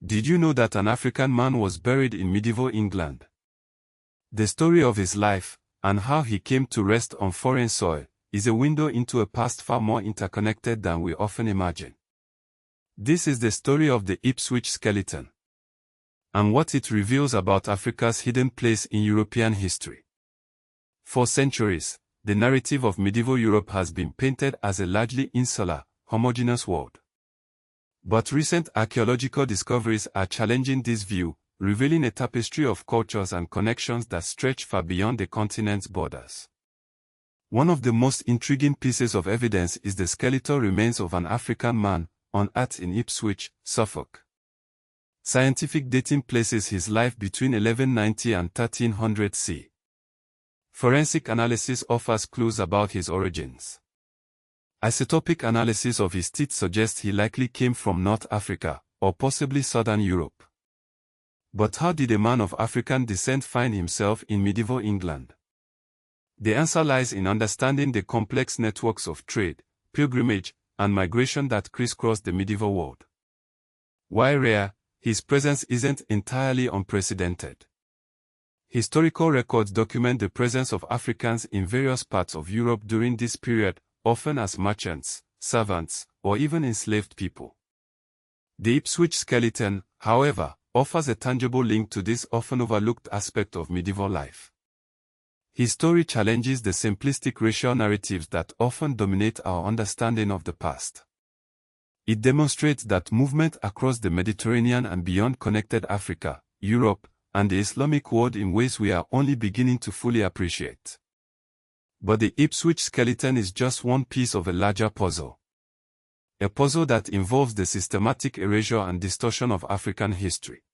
Did you know that an African man was buried in medieval England? The story of his life, and how he came to rest on foreign soil, is a window into a past far more interconnected than we often imagine. This is the story of the Ipswich skeleton, and what it reveals about Africa's hidden place in European history. For centuries, the narrative of medieval Europe has been painted as a largely insular, homogeneous world. But recent archaeological discoveries are challenging this view, revealing a tapestry of cultures and connections that stretch far beyond the continent's borders. One of the most intriguing pieces of evidence is the skeletal remains of an African man, unearthed in Ipswich, Suffolk. Scientific dating places his life between 1190 and 1300 CE. Forensic analysis offers clues about his origins. Isotopic analysis of his teeth suggests he likely came from North Africa, or possibly Southern Europe. But how did a man of African descent find himself in medieval England? The answer lies in understanding the complex networks of trade, pilgrimage, and migration that crisscross the medieval world. While rare, his presence isn't entirely unprecedented. Historical records document the presence of Africans in various parts of Europe during this period, often as merchants, servants, or even enslaved people. The Ipswich skeleton, however, offers a tangible link to this often overlooked aspect of medieval life. His story challenges the simplistic racial narratives that often dominate our understanding of the past. It demonstrates that movement across the Mediterranean and beyond connected Africa, Europe, and the Islamic world in ways we are only beginning to fully appreciate. But the Ipswich skeleton is just one piece of a larger puzzle. A puzzle that involves the systematic erasure and distortion of African history.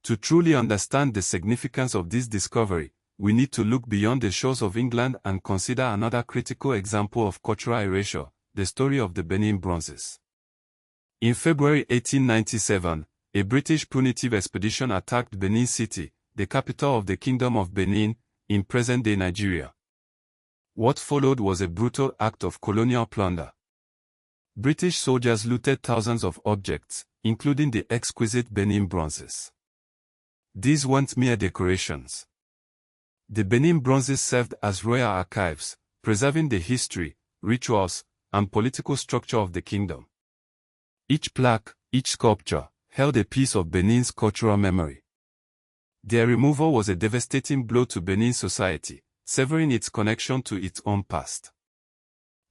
To truly understand the significance of this discovery, we need to look beyond the shores of England and consider another critical example of cultural erasure, the story of the Benin bronzes. In February 1897, a British punitive expedition attacked Benin City, the capital of the Kingdom of Benin, in present-day Nigeria. What followed was a brutal act of colonial plunder. British soldiers looted thousands of objects, including the exquisite Benin bronzes. These weren't mere decorations. The Benin bronzes served as royal archives, preserving the history, rituals, and political structure of the kingdom. Each plaque, each sculpture, held a piece of Benin's cultural memory. Their removal was a devastating blow to Benin society, severing its connection to its own past.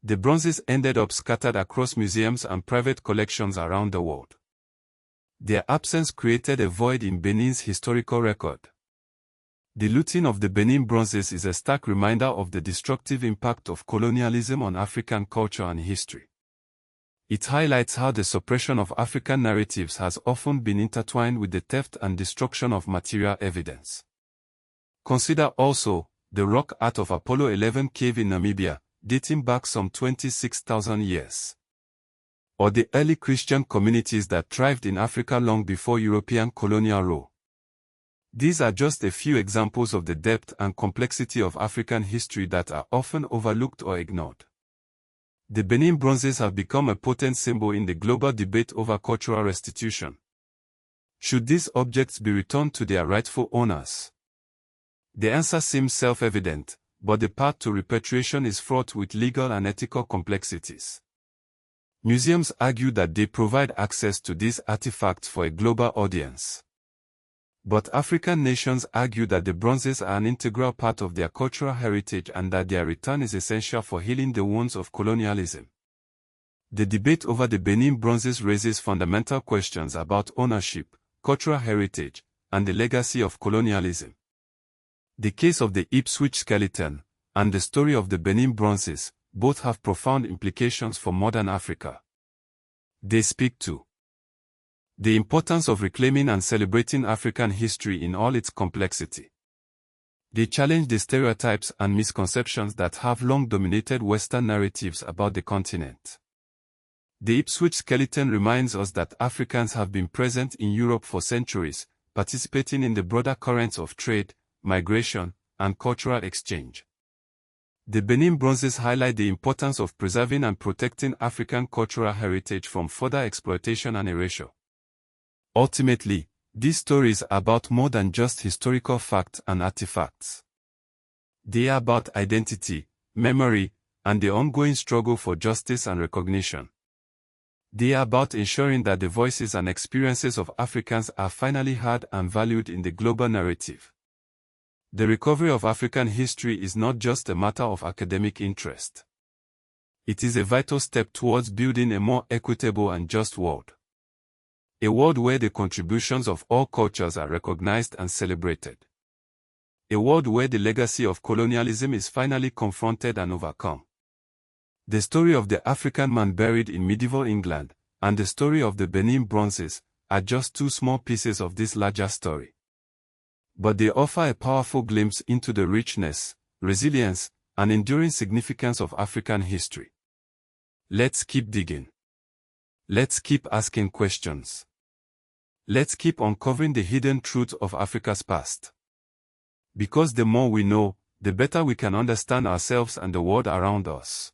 The bronzes ended up scattered across museums and private collections around the world. Their absence created a void in Benin's historical record. The looting of the Benin bronzes is a stark reminder of the destructive impact of colonialism on African culture and history. It highlights how the suppression of African narratives has often been intertwined with the theft and destruction of material evidence. Consider also the rock art of Apollo 11 cave in Namibia, dating back some 26,000 years. Or the early Christian communities that thrived in Africa long before European colonial rule. These are just a few examples of the depth and complexity of African history that are often overlooked or ignored. The Benin bronzes have become a potent symbol in the global debate over cultural restitution. Should these objects be returned to their rightful owners? The answer seems self-evident, but the path to repatriation is fraught with legal and ethical complexities. Museums argue that they provide access to these artifacts for a global audience. But African nations argue that the bronzes are an integral part of their cultural heritage and that their return is essential for healing the wounds of colonialism. The debate over the Benin bronzes raises fundamental questions about ownership, cultural heritage, and the legacy of colonialism. The case of the Ipswich skeleton, and the story of the Benin bronzes, both have profound implications for modern Africa. They speak to the importance of reclaiming and celebrating African history in all its complexity. They challenge the stereotypes and misconceptions that have long dominated Western narratives about the continent. The Ipswich skeleton reminds us that Africans have been present in Europe for centuries, participating in the broader currents of trade, migration, and cultural exchange. The Benin bronzes highlight the importance of preserving and protecting African cultural heritage from further exploitation and erasure. Ultimately, these stories are about more than just historical facts and artifacts. They are about identity, memory, and the ongoing struggle for justice and recognition. They are about ensuring that the voices and experiences of Africans are finally heard and valued in the global narrative. The recovery of African history is not just a matter of academic interest. It is a vital step towards building a more equitable and just world. A world where the contributions of all cultures are recognized and celebrated. A world where the legacy of colonialism is finally confronted and overcome. The story of the African man buried in medieval England, and the story of the Benin bronzes, are just two small pieces of this larger story. But they offer a powerful glimpse into the richness, resilience, and enduring significance of African history. Let's keep digging. Let's keep asking questions. Let's keep uncovering the hidden truth of Africa's past. Because the more we know, the better we can understand ourselves and the world around us.